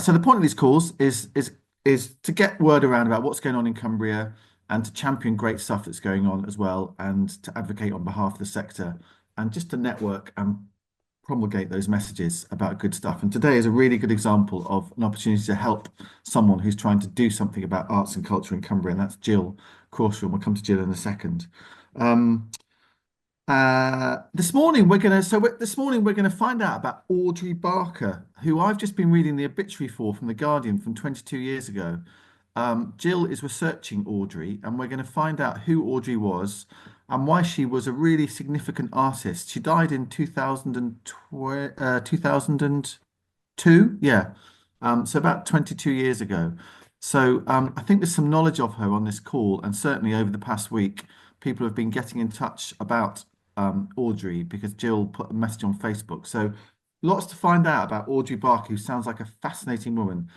So the point of these calls is to get word around about what's going on in Cumbria and to champion great stuff that's going on as well, and to advocate on behalf of the sector and just to network and promulgate those messages about good stuff. And today is a really good example of an opportunity to help someone who's trying to do something about arts and culture in Cumbria, and that's Gill Crawshaw. And we'll come to Gill in a second. Um, this morning we're gonna find out about Audrey Barker, who I've just been reading the obituary for from the Guardian from 22 years ago. Gill is researching Audrey, and we're going to find out who Audrey was and why she was a really significant artist. She died in 2002, yeah. So about 22 years ago. So I think there's some knowledge of her on this call, and certainly over the past week, people have been getting in touch about Audrey because Jill put a message on Facebook. So lots to find out about Audrey Barker, who sounds like a fascinating woman.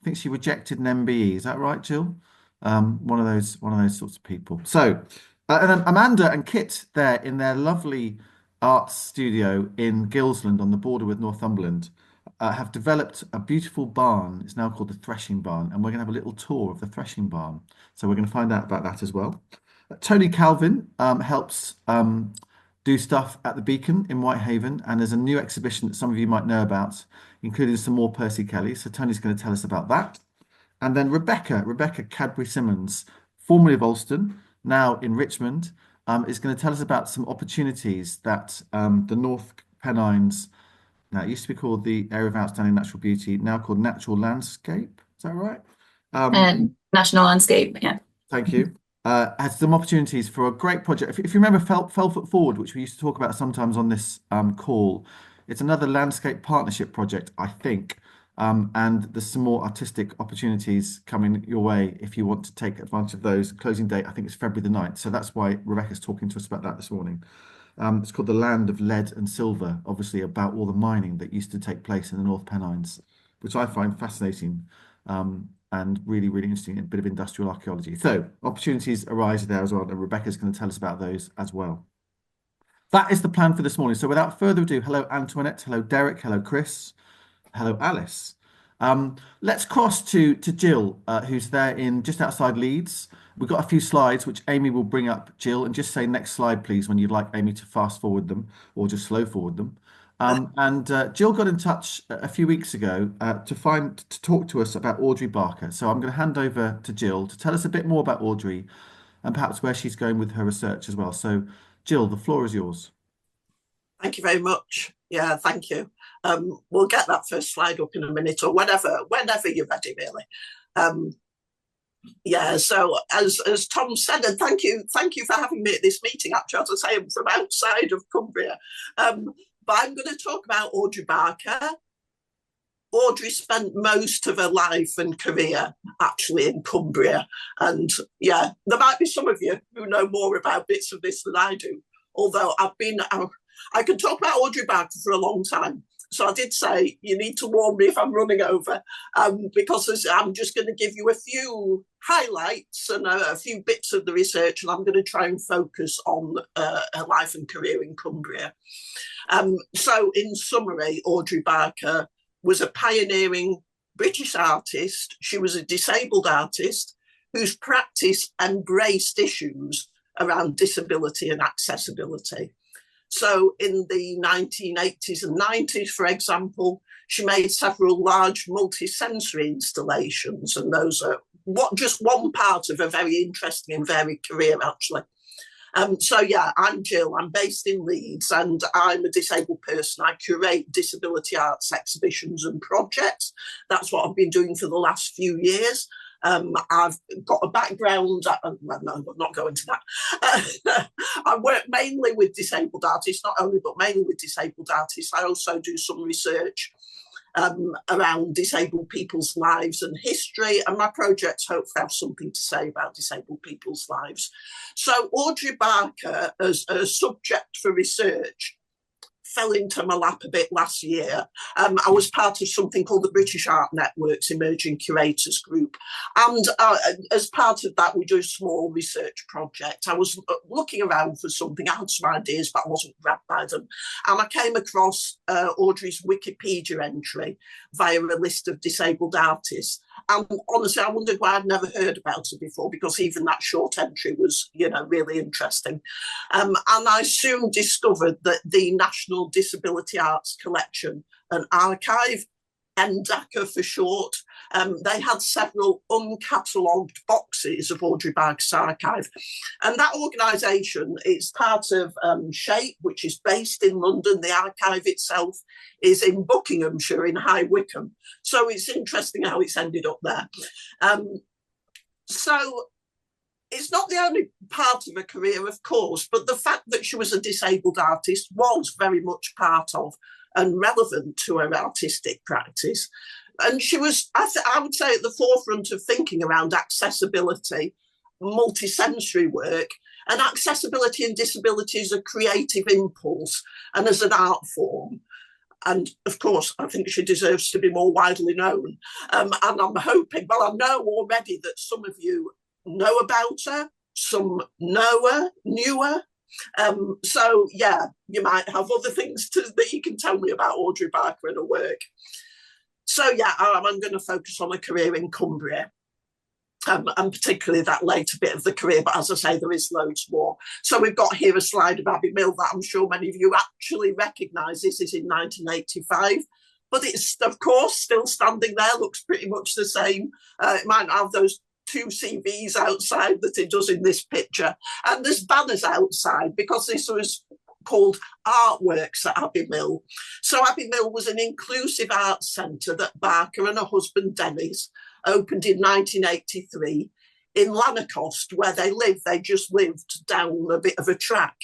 I think she rejected an MBE. Is that right, Jill? One of those sorts of people. So, and then Amanda and Kit there in their lovely arts studio in Gilsland on the border with Northumberland have developed a beautiful barn. It's now called the Threshing Barn, and we're going to have a little tour of the Threshing Barn. So we're going to find out about that as well. Tony Calvin helps do stuff at the Beacon in Whitehaven, and there's a new exhibition that some of you might know about, including some more Percy Kelly. So Tony's going to tell us about that. And then Rebecca Cadbury Simmons, formerly of Alston, now in Richmond, is going to tell us about some opportunities that the North Pennines, now it used to be called the Area of Outstanding Natural Beauty, now called Natural Landscape. Is that right? And National Landscape, yeah. Thank you. Has some opportunities for a great project. If you remember Fell Foot Forward, which we used to talk about sometimes on this call, it's another landscape partnership project, I think. And there's some more artistic opportunities coming your way if you want to take advantage of those. Closing date, I think it's February the 9th. So that's why Rebecca's talking to us about that this morning. It's called the Land of Lead and Silver, obviously about all the mining that used to take place in the North Pennines, which I find fascinating. And really, really interesting, a bit of industrial archaeology. So opportunities arise there as well, and Rebecca's going to tell us about those as well. That is the plan for this morning. So without further ado, hello Antoinette, hello Derek, hello Chris, hello Alice. Let's cross to Jill, who's there in just outside Leeds. We've got a few slides which Amy will bring up, Jill, and just say next slide, please, when you'd like Amy to fast forward them or just slow forward them. And Jill got in touch a few weeks ago to talk to us about Audrey Barker. So I'm going to hand over to Jill to tell us a bit more about Audrey and perhaps where she's going with her research as well. So Jill, the floor is yours. Thank you very much. Yeah, thank you. We'll get that first slide up in a minute or whenever you're ready, really. Yeah, so as Tom said, and thank you for having me at this meeting. Actually, as I say, I'm from outside of Cumbria. But I'm going to talk about Audrey Barker. Audrey spent most of her life and career actually in Cumbria. And yeah, there might be some of you who know more about bits of this than I do. Although I can talk about Audrey Barker for a long time. So I did say, you need to warn me if I'm running over, because I'm just going to give you a few highlights and a few bits of the research, and I'm going to try and focus on her life and career in Cumbria. So in summary, Audrey Barker was a pioneering British artist. She was a disabled artist whose practice embraced issues around disability and accessibility. So in the 1980s and 90s, for example, she made several large multi-sensory installations, and those are just one part of a very interesting and varied career, actually. So yeah, I'm Gill, I'm based in Leeds, and I'm a disabled person. I curate disability arts exhibitions and projects. That's what I've been doing for the last few years. I've got a background, well, no, I'm not going to that. I work mainly with disabled artists, not only, but mainly with disabled artists. I also do some research around disabled people's lives and history, and my projects hopefully have something to say about disabled people's lives. So Audrey Barker as a subject for research fell into my lap a bit last year. I was part of something called the British Art Network's Emerging Curators Group. And as part of that, we do a small research project. I was looking around for something. I had some ideas, but I wasn't grabbed by them. And I came across Audrey's Wikipedia entry via a list of disabled artists. And honestly, I wondered why I'd never heard about it before, because even that short entry was, really interesting. And I soon discovered that the National Disability Arts Collection and Archive, NDACA for short, they had several uncatalogued boxes of Audrey Barker's archive. And that organisation is part of SHAPE, which is based in London. The archive itself is in Buckinghamshire in High Wycombe. So it's interesting how it's ended up there. So it's not the only part of her career, of course, but the fact that she was a disabled artist was very much part of and relevant to her artistic practice. And she was, I would say, at the forefront of thinking around accessibility, multisensory work, and accessibility and disability as a creative impulse and as an art form. And of course, I think she deserves to be more widely known. And I'm hoping, well, I know already that some of you know about her, some knew her. So yeah, you might have other things that you can tell me about Audrey Barker and her work. So yeah, I'm going to focus on her career in Cumbria, and particularly that later bit of the career. But as I say, there is loads more. So we've got here a slide of Abbey Mill that I'm sure many of you actually recognise. This is in 1985. But it's, of course, still standing there, looks pretty much the same. It might have those two CVs outside that it does in this picture. And there's banners outside because this was called Artworks at Abbey Mill. So Abbey Mill was an inclusive arts centre that Barker and her husband Dennis opened in 1983 in Lanercost, where they lived. They just lived down a bit of a track.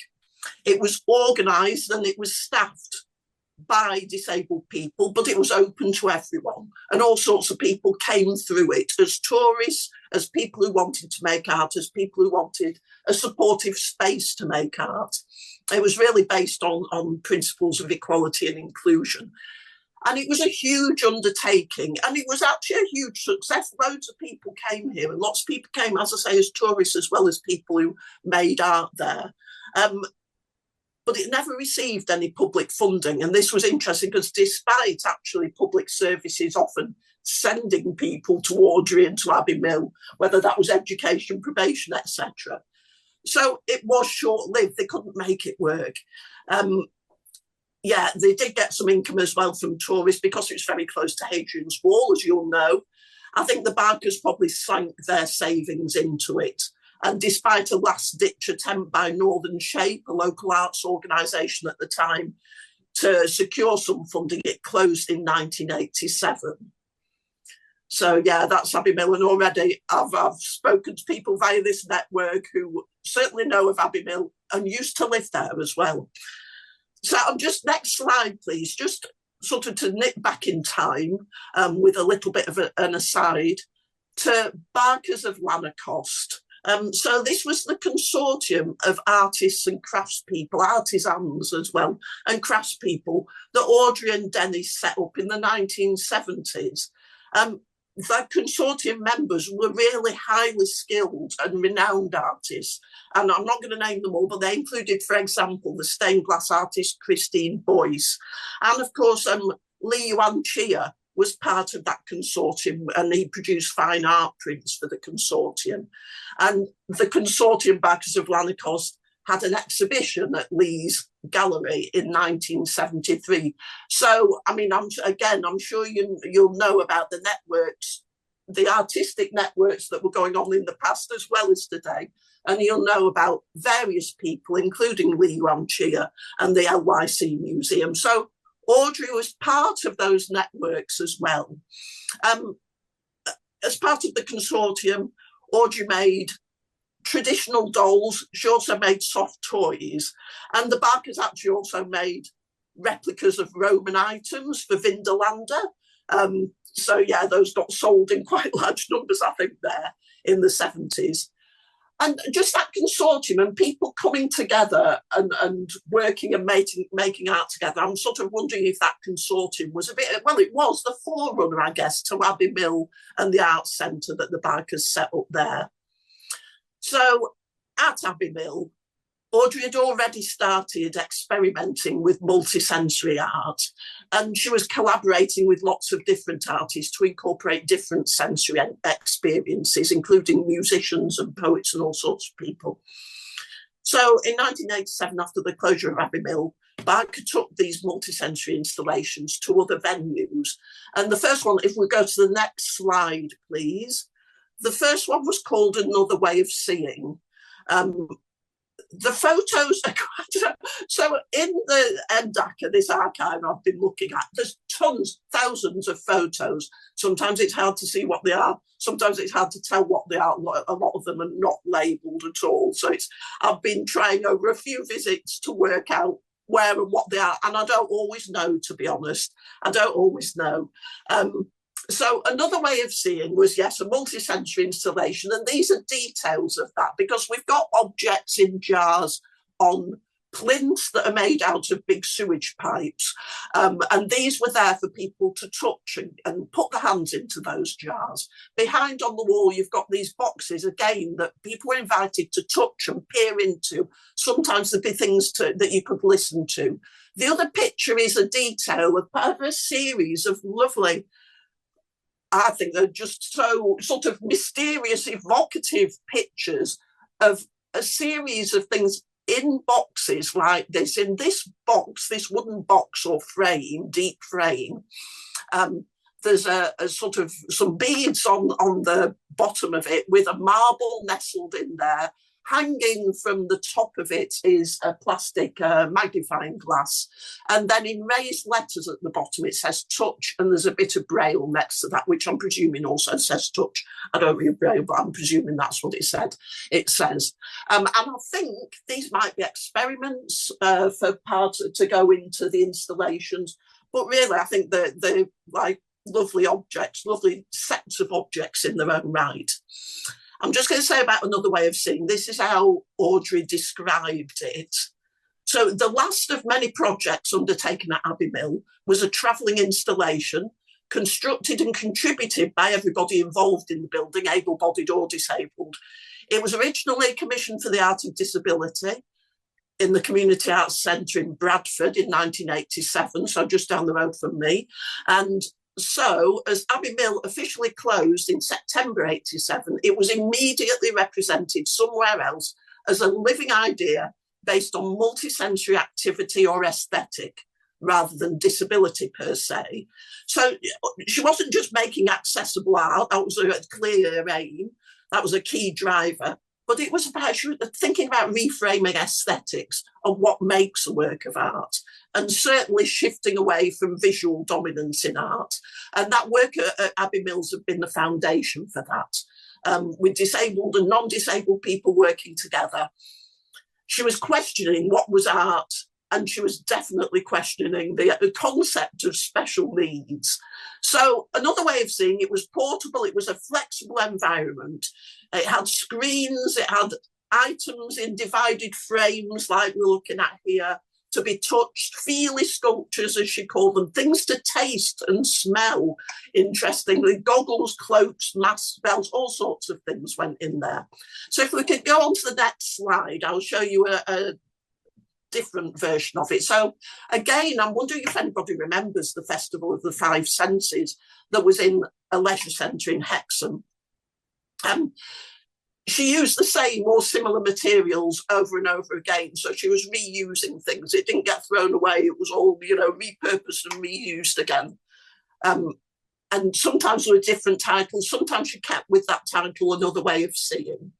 It was organised and it was staffed by disabled people, but it was open to everyone, and all sorts of people came through it as tourists, as people who wanted to make art, as people who wanted a supportive space to make art. It was really based on principles of equality and inclusion. And it was a huge undertaking, and it was actually a huge success. Loads of people came here, and lots of people came, as I say, as tourists as well as people who made art there. But it never received any public funding. And this was interesting because despite actually public services often sending people to Audrey and to Abbey Mill, whether that was education, probation, etc. So it was short-lived. They couldn't make it work. Yeah, they did get some income as well from tourists because it was very close to Hadrian's Wall, as you'll know. I think the Barkers probably sank their savings into it. And despite a last-ditch attempt by Northern Shape, a local arts organisation at the time, to secure some funding, it closed in 1987. So yeah, that's Abbey Mill. And already I've spoken to people via this network who certainly know of Abbey Mill and used to live there as well. So I'm just, next slide, please, just sort of to nip back in time with a little bit of an aside to Barkers of Lanercost. So this was the consortium of artists and craftspeople, artisans as well, and craftspeople that Audrey and Dennis set up in the 1970s. The consortium members were really highly skilled and renowned artists. And I'm not going to name them all, but they included, for example, the stained glass artist Christine Boyce. And of course, Lee Yuan Chia was part of that consortium, and he produced fine art prints for the consortium. And the consortium Barkers of Lanercost had an exhibition at Lee's gallery in 1973. So, I mean, I'm sure you'll know about the networks, the artistic networks that were going on in the past as well as today. And you'll know about various people, including Lee Yuan Chia and the LYC Museum. So Audrey was part of those networks as well. As part of the consortium, Audrey made traditional dolls. She also made soft toys. And the Barkers actually also made replicas of Roman items for Vindolanda. So yeah, those got sold in quite large numbers, I think, there in the 70s. And just that consortium and people coming together and working and making art together. I'm sort of wondering if that consortium was it was the forerunner, I guess, to Abbey Mill and the Arts Centre that the Barkers set up there. So at Abbey Mill, Audrey had already started experimenting with multisensory art, and she was collaborating with lots of different artists to incorporate different sensory experiences, including musicians and poets and all sorts of people. So in 1987, after the closure of Abbey Mill, Barker took these multisensory installations to other venues. And the first one, if we go to the next slide, please. The first one was called Another Way of Seeing. The photos are quite, so in the NDACA, this archive I've been looking at, there's thousands of photos. Sometimes it's hard to see what they are. Sometimes it's hard to tell what they are. A lot of them are not labelled at all. So I've been trying over a few visits to work out where and what they are. And I don't always know, to be honest. I don't always know. So another way of seeing was, yes, a multisensory installation. And these are details of that, because we've got objects in jars on plinths that are made out of big sewage pipes. And these were there for people to touch and put their hands into those jars. Behind on the wall, you've got these boxes, again, that people were invited to touch and peer into. Sometimes there'd be things that you could listen to. The other picture is a detail of a series of lovely, I think they're just so sort of mysterious, evocative pictures of a series of things in boxes like this. In this box, this wooden box or frame, deep frame, there's a sort of some beads on the bottom of it with a marble nestled in there. Hanging from the top of it is a plastic magnifying glass. And then in raised letters at the bottom, it says touch, and there's a bit of braille next to that, which I'm presuming also says touch. I don't read braille, but I'm presuming that's what it says. And I think these might be experiments for parts to go into the installations. But really, I think they're like lovely objects, lovely sets of objects in their own right. I'm just going to say about Another Way of Seeing. This is how Audrey described it. So the last of many projects undertaken at Abbey Mill was a travelling installation constructed and contributed by everybody involved in the building, able-bodied or disabled. It was originally commissioned for the Art of Disability in the Community Arts Centre in Bradford in 1987, so just down the road from me. And so, as Abbey Mill officially closed in September 87, it was immediately represented somewhere else as a living idea based on multisensory activity or aesthetic rather than disability per se. So she wasn't just making accessible art, that was a clear aim, that was a key driver, but it was about thinking about reframing aesthetics of what makes a work of art, and certainly shifting away from visual dominance in art. And that work at Abbey Mills have been the foundation for that, with disabled and non-disabled people working together. She was questioning what was art, and she was definitely questioning the concept of special needs. So Another Way of Seeing, it was portable, it was a flexible environment. It had screens, it had items in divided frames like we're looking at here, to be touched, feely sculptures, as she called them, things to taste and smell, interestingly, goggles, cloaks, masks, bells, all sorts of things went in there. So if we could go on to the next slide, I'll show you a different version of it. So again, I'm wondering if anybody remembers the Festival of the Five Senses that was in a leisure centre in Hexham. She used the same or similar materials over and over again. So she was reusing things. It didn't get thrown away. It was all, repurposed and reused again. And sometimes there were different titles. Sometimes she kept with that title Another Way of Seeing.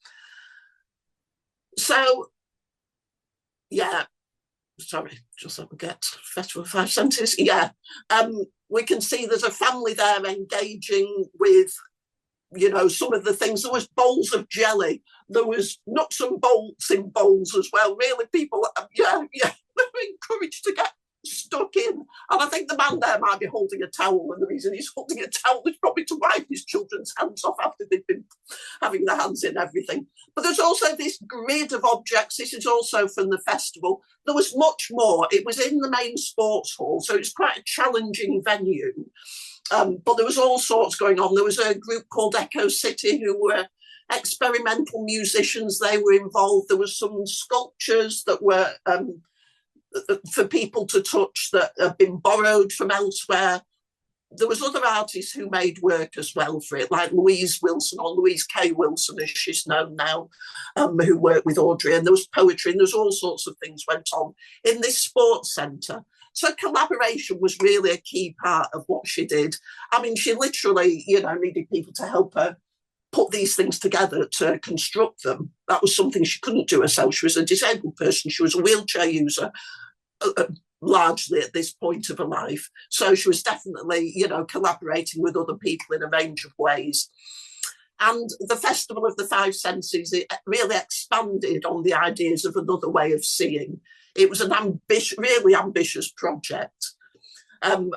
So, yeah. Sorry, just let me get Festival of Five Senses. Yeah. We can see there's a family there engaging with some of the things. There was bowls of jelly. There was nuts and bolts in bowls as well. Really, people, they were encouraged to get stuck in. And I think the man there might be holding a towel, and the reason he's holding a towel is probably to wipe his children's hands off after they've been having their hands in everything. But there's also this grid of objects. This is also from the festival. There was much more. It was in the main sports hall, so it's quite a challenging venue. But there was all sorts going on. There was a group called Echo City who were experimental musicians. They were involved. There was some sculptures that were for people to touch that have been borrowed from elsewhere. There was other artists who made work as well for it, like Louise Wilson, or Louise K. Wilson, as she's known now, who worked with Audrey. And there was poetry, and there was all sorts of things went on in this sports centre. So collaboration was really a key part of what she did. I mean, she literally, needed people to help her put these things together, to construct them. That was something she couldn't do herself. She was a disabled person. She was a wheelchair user, largely at this point of her life. So she was definitely, collaborating with other people in a range of ways. And the Festival of the Five Senses, it really expanded on the ideas of another way of seeing. It was an really ambitious project. And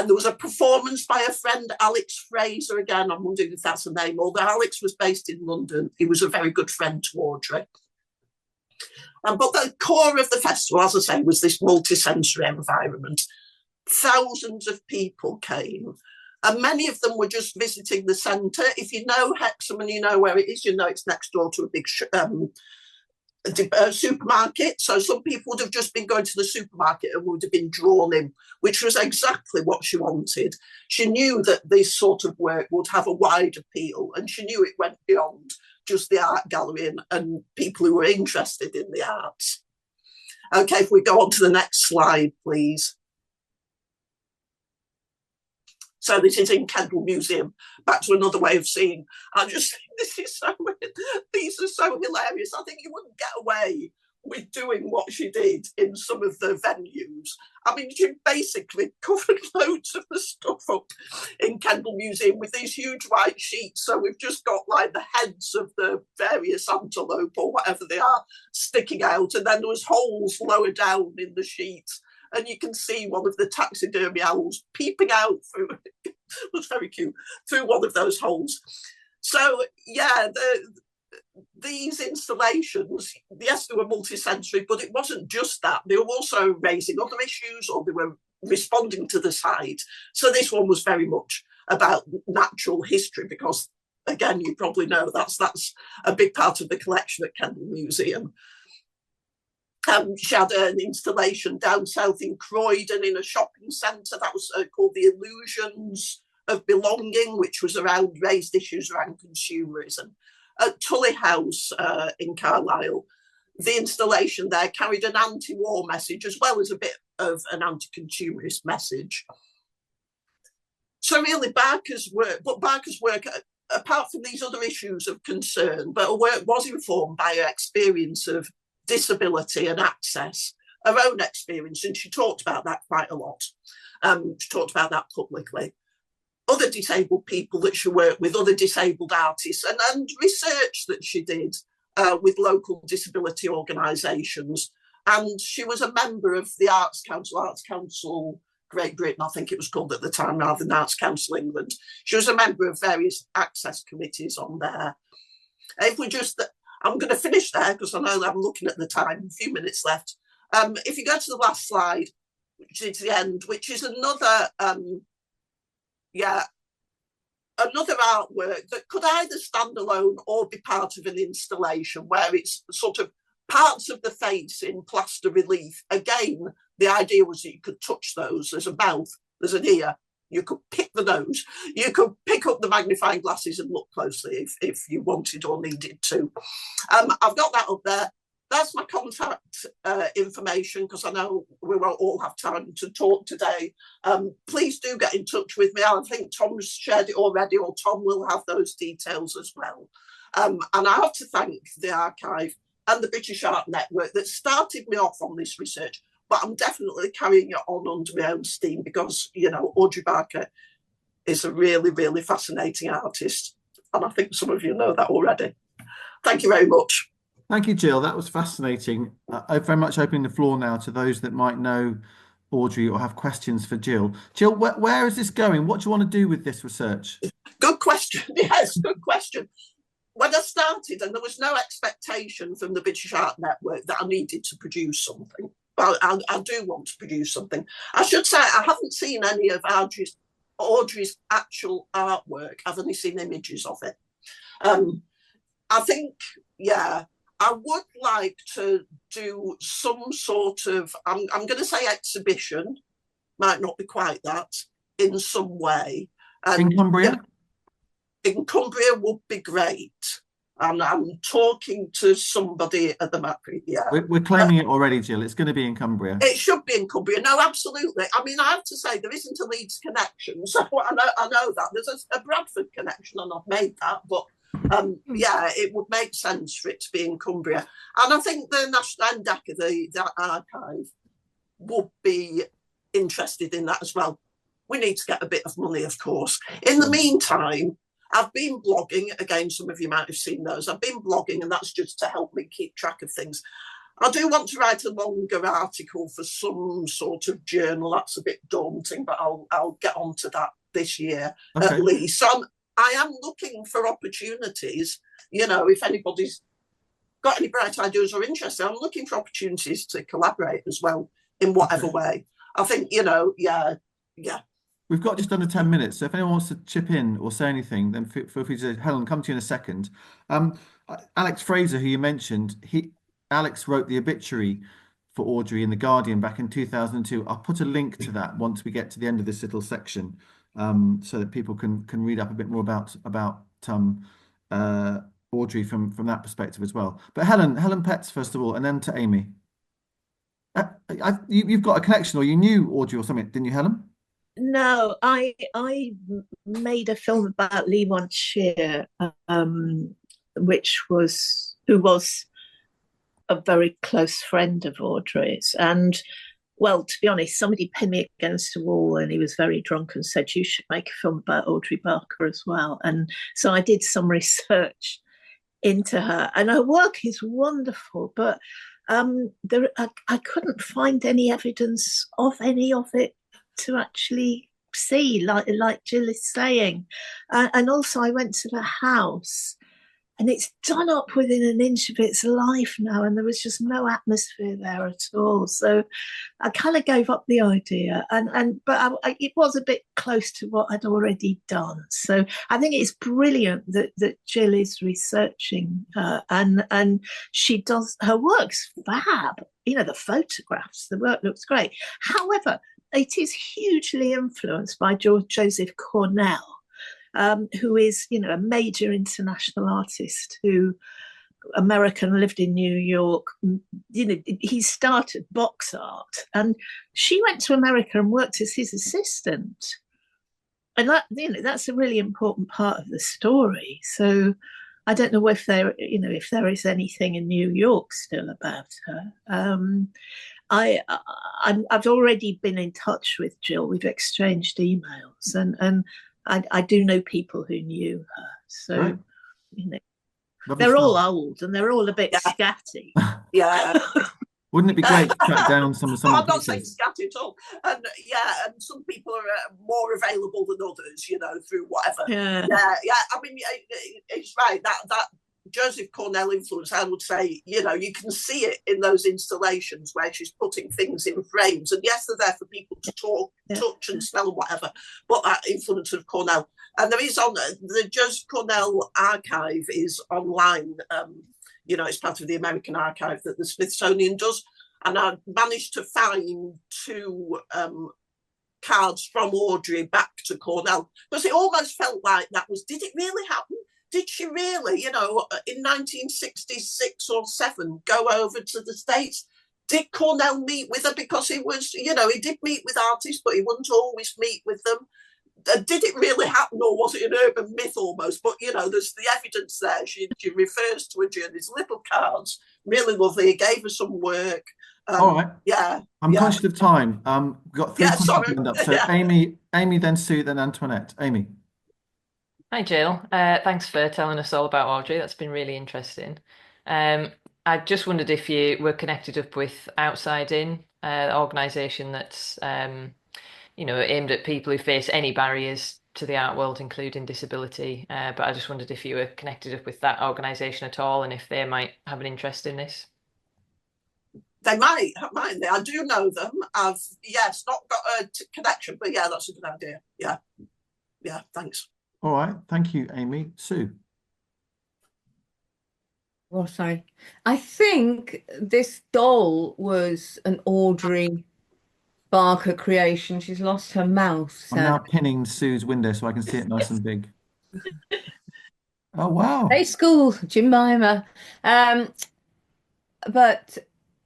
there was a performance by a friend, Alex Fraser. Again, I'm wondering if that's a name. Although Alex was based in London, he was a very good friend to Audrey. But the core of the festival, as I say, was this multi-sensory environment. Thousands of people came, and many of them were just visiting the centre. If you know Hexham and you know where it is, you know it's next door to a big supermarket. So some people would have just been going to the supermarket and would have been drawn in, which was exactly what she wanted. She knew that this sort of work would have a wide appeal, and she knew it went beyond just the art gallery and people who were interested in the arts. Okay, if we go on to the next slide, please. So this is in Kendal Museum. Back to another way of seeing. I just think this is so weird. These are so hilarious. I think you wouldn't get away with doing what she did in some of the venues. I mean, she basically covered loads of the stuff up in Kendal Museum with these huge white sheets. So we've just got like the heads of the various antelope or whatever they are sticking out. And then there was holes lower down in the sheets. And you can see one of the taxidermy owls peeping out through, it was very cute, through one of those holes. So, yeah, these installations, yes, they were multi-sensory, but it wasn't just that. They were also raising other issues, or they were responding to the site. So this one was very much about natural history, because, again, you probably know that's a big part of the collection at Kendal Museum. She had an installation down south in Croydon in a shopping centre that was called The Illusions of Belonging, which was around raised issues around consumerism. At Tully House in Carlisle, the installation there carried an anti-war message as well as a bit of an anti-consumerist message. So really Barker's work, apart from these other issues of concern, but her work was informed by her experience of disability and access, her own experience, and she talked about that quite a lot. She talked about that publicly. Other disabled people that she worked with, other disabled artists, and research that she did with local disability organisations. And she was a member of the Arts Council Great Britain, I think it was called at the time, rather than Arts Council England. She was a member of various access committees on there. If we just, I'm going to finish there because I know I'm looking at the time, a few minutes left. If you go to the last slide, which is the end, which is another another artwork that could either stand alone or be part of an installation where it's sort of parts of the face in plaster relief. Again, the idea was that you could touch those. There's a mouth, there's an ear, you could pick the nose, you could pick up the magnifying glasses and look closely if you wanted or needed to. I've got that up there. That's my contact information, because I know we won't all have time to talk today. Please do get in touch with me. I think Tom's shared it already, or Tom will have those details as well. And I have to thank the archive and the British Art Network that started me off on this research, but I'm definitely carrying it on under my own steam because, you know, Audrey Barker is a really, really fascinating artist. And I think some of you know that already. Thank you very much. Thank you, Gill. That was fascinating. I'm very much opening the floor now to those that might know Audrey or have questions for Gill. Gill, where is this going? What do you want to do with this research? Good question. Yes, good question. When I started, and there was no expectation from the British Art Network that I needed to produce something. But I do want to produce something. I should say I haven't seen any of Audrey's actual artwork. I've only seen images of it. I think, yeah, I would like to do some sort of, I'm going to say exhibition, might not be quite that, in some way. In Cumbria? In Cumbria would be great. And I'm talking to somebody at the map. Yeah, we're claiming it already, Gill. It's going to be in Cumbria. It should be in Cumbria. No, absolutely. I mean, I have to say there isn't a Leeds connection, so I know that there's a Bradford connection, and I've made that. But yeah, it would make sense for it to be in Cumbria, and I think the National Landscape, the archive, would be interested in that as well. We need to get a bit of money, of course. In the meantime, I've been blogging. Again, some of you might have seen those. I've been blogging, and that's just to help me keep track of things. I do want to write a longer article for some sort of journal. That's a bit daunting, but I'll get onto that this year at least. So I am looking for opportunities. You know, if anybody's got any bright ideas or interested, I'm looking for opportunities to collaborate as well in whatever way. I think, you know, yeah. We've got just under 10 minutes, so if anyone wants to chip in or say anything, then feel free to. Helen, come to you in a second. Alex Fraser, who you mentioned, Alex wrote the obituary for Audrey in The Guardian back in 2002. I'll put a link to that once we get to the end of this little section, so that people can read up a bit more about Audrey from that perspective as well. But Helen Petts first of all, and then to Amy. You've got a connection, or you knew Audrey or something, didn't you, Helen? No, I made a film about Lee Wan-cheer, who was a very close friend of Audrey's. And, well, to be honest, somebody pinned me against a wall, and he was very drunk and said, you should make a film about Audrey Barker as well. And so I did some research into her, and her work is wonderful, but I couldn't find any evidence of any of it to actually see, like Gill is saying. And also I went to the house, and it's done up within an inch of its life now, and there was just no atmosphere there at all. So I kind of gave up the idea, but it was a bit close to what I'd already done. So I think it's brilliant that Gill is researching her, and she does, her work's fab. You know, the photographs, the work looks great. However, it is hugely influenced by Joseph Cornell, who is, you know, a major international artist who American, lived in New York. You know, he started box art, and she went to America and worked as his assistant. And that, you know, that's a really important part of the story. So I don't know if there is anything in New York still about her. I've already been in touch with Gill. We've exchanged emails, and I do know people who knew her. So, right. You know, lovely they're stuff. All old, and they're all a bit scatty. Yeah. Wouldn't it be great to track down some I'm not saying scatty at all. And yeah, and some people are more available than others, you know, through whatever. Yeah. I mean, it's right. That Joseph Cornell influence, I would say, you know, you can see it in those installations where she's putting things in frames. And yes, they're there for people to talk, touch and smell and whatever, but that influence of Cornell. And there is the Joseph Cornell archive is online. You know, it's part of the American archive that the Smithsonian does. And I managed to find 2 cards from Audrey back to Cornell, because it almost felt like that was, did it really happen? Did she really, you know, in 1966 or 7, go over to the States? Did Cornell meet with her? Because he was, you know, he did meet with artists, but he wouldn't always meet with them. Did it really happen, or was it an urban myth almost? But, you know, there's the evidence there. She refers to her journeys, little cards, really lovely. He gave her some work. All right. Yeah. I'm conscious of time. We've got 3 questions up. So yeah. Amy, then Sue, then Antoinette. Amy. Hi, Gill. Thanks for telling us all about Audrey. That's been really interesting. I just wondered if you were connected up with Outside In organisation that's aimed at people who face any barriers to the art world, including disability. But I just wondered if you were connected up with that organisation at all, and if they might have an interest in this. They might. I do know them. I've not got a connection, but yeah, that's a good idea. Yeah. Thanks. All right, thank you, Amy. Sue. Oh, sorry. I think this doll was an Audrey Barker creation. She's lost her mouse. I'm now pinning Sue's window so I can see it nice and big. Oh, wow. Hey, school, Jemima. But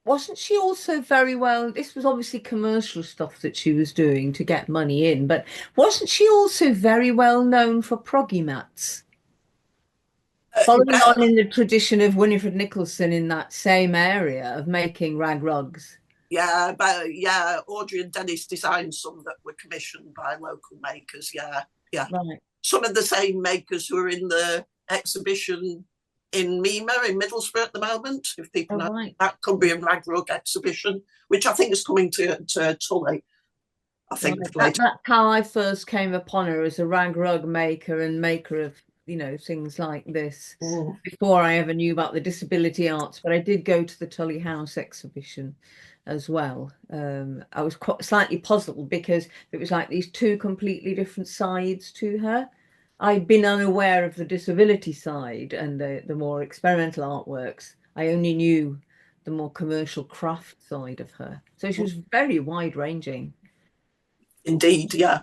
wasn't she also very well, this was obviously commercial stuff that she was doing to get money in, but wasn't she also very well known for proggy mats? Following on in the tradition of Winifred Nicholson in that same area of making rag rugs. Yeah, Audrey and Dennis designed some that were commissioned by local makers. Yeah. Right. Some of the same makers who are in the exhibition in Mima in Middlesbrough at the moment. If people know that Cumbria rag rug exhibition, which I think is coming to Tully. I think that's how I first came upon her, as a rag rug maker and maker of things like this, before I ever knew about the disability arts. But I did go to the Tully House exhibition as well. I was quite slightly puzzled because it was like these two completely different sides to her. I'd been unaware of the disability side and the more experimental artworks. I only knew the more commercial craft side of her. So she was very wide-ranging. Indeed, yeah.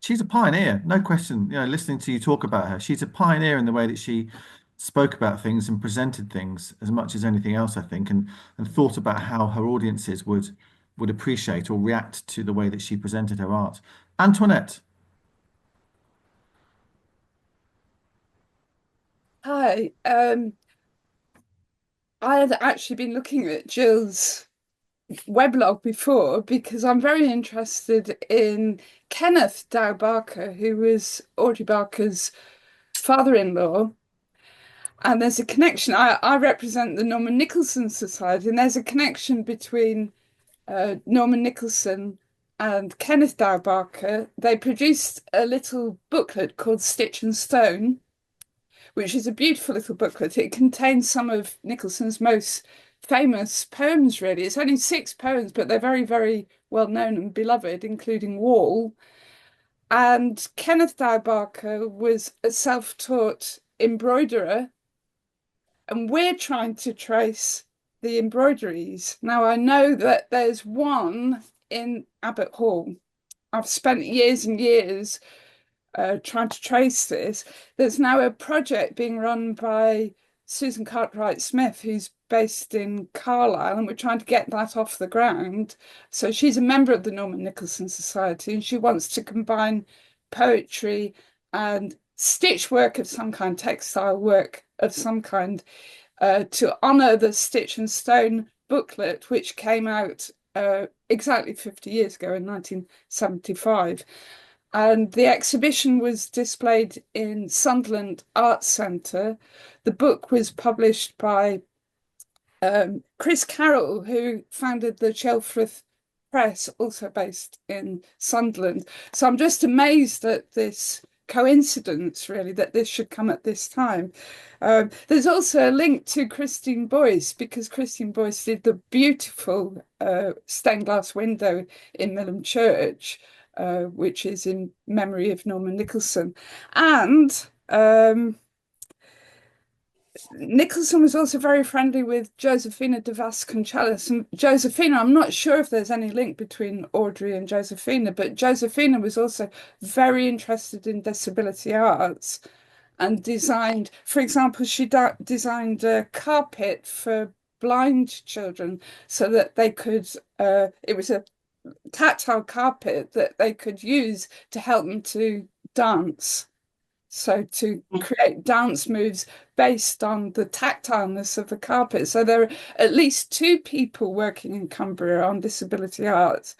She's a pioneer, no question. Listening to you talk about her, she's a pioneer in the way that she spoke about things and presented things as much as anything else, I think, and thought about how her audiences would appreciate or react to the way that she presented her art. Antoinette. Hi. I had actually been looking at Gill's weblog before because I'm very interested in Kenneth Dow Barker, who was Audrey Barker's father-in-law. And there's a connection. I represent the Norman Nicholson Society, and there's a connection between Norman Nicholson and Kenneth Dow Barker. They produced a little booklet called Stitch and Stone, which is a beautiful little booklet. It contains some of Nicholson's most famous poems, really. It's only 6 poems, but they're very, very well known and beloved, including Wall. And Kenneth Dow Barker was a self-taught embroiderer, and we're trying to trace the embroideries. Now, I know that there's one in Abbott Hall. I've spent years and years trying to trace this. There's now a project being run by Susan Cartwright-Smith, who's based in Carlisle, and we're trying to get that off the ground. So she's a member of the Norman Nicholson Society, and she wants to combine poetry and stitch work of some kind, textile work of some kind, to honour the Stitch and Stone booklet, which came out exactly 50 years ago in 1975. And the exhibition was displayed in Sunderland Arts Centre. The book was published by Chris Carroll, who founded the Shelfrith Press, also based in Sunderland. So I'm just amazed at this coincidence, really, that this should come at this time. There's also a link to Christine Boyce, because Christine Boyce did the beautiful stained glass window in Millham Church, which is in memory of Norman Nicholson. And Nicholson was also very friendly with Josephina de Vasconcelos. And Josephina, I'm not sure if there's any link between Audrey and Josephina, but Josephina was also very interested in disability arts and designed, for example, she designed a carpet for blind children so that they could, it was a tactile carpet that they could use to help them to dance. So to create dance moves based on the tactileness of the carpet. So there are at least 2 people working in Cumbria on disability arts